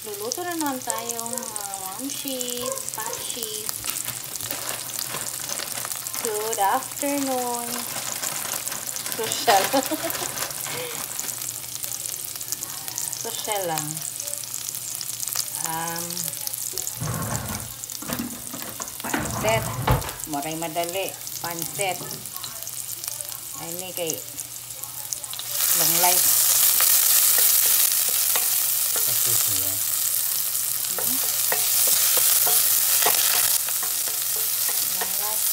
Luluto na naman tayong mamshis, patchis. Good afternoon. Social. Social lang. Pansit. Moray madali. Pansit. Ay, ni kay long life. Tapos niya. Long life.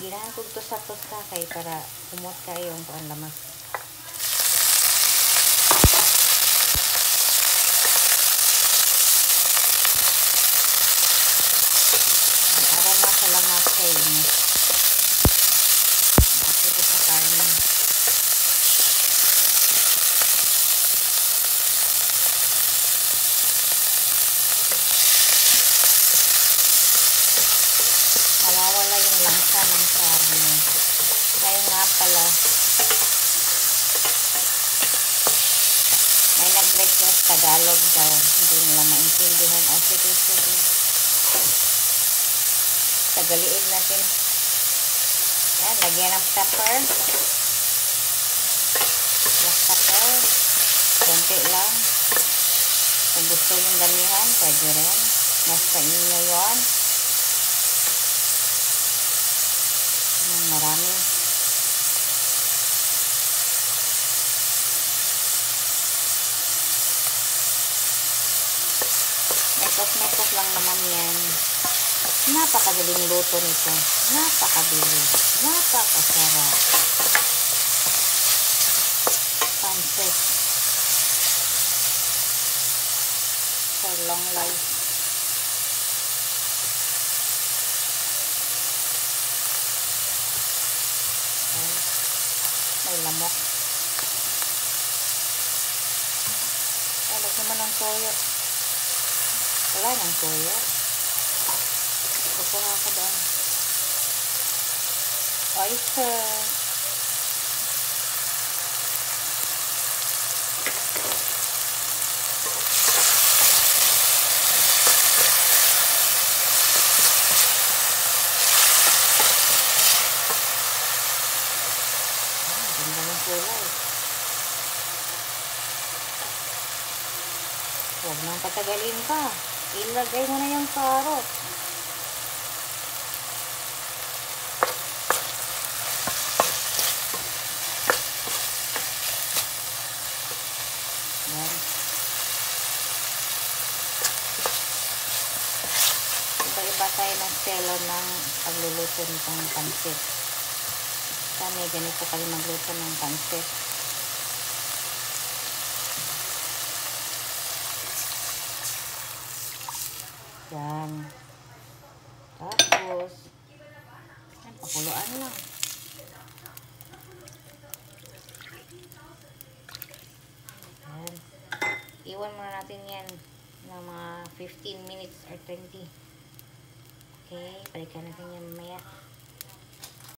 Ginahan ko to sa tosta kay para kumot kayo ang lamas. Ang aroma sa lamas kay ini. Ako ko sa karne. Mawawala yung langsa ng karne. Kaya nga pala, may nag-request Tagalog daw. Hindi nila maintindihan. O sige, sige. Tagaliin natin. Yan, lagyan ng pepper. Black pepper. Konti lang. Kung gusto yung damihan, pwede rin. Nasa inyo yun. Marami. Mekos-mekos lang naman yan. Napakadaling luto nito. Napakabilis. Napakasarap. Pansit. For long life. May lamok. Alag naman ng toyo. Wala ng toyo. Kukuha ka doon. Oyster. Ganda ng kulay. Huwag nang patagalin pa. Ilagay mo na yung carrot. Yan. Iba-iba tayo ng stelo ng pagluluto nitong pansit. Kami ganito kami magluto ng pansit. Yan. Tapos, yan, pakuluan lang. Yan. Iwan muna natin yan ng mga 15 minutes or 20. Okay, balikan natin yan mamaya.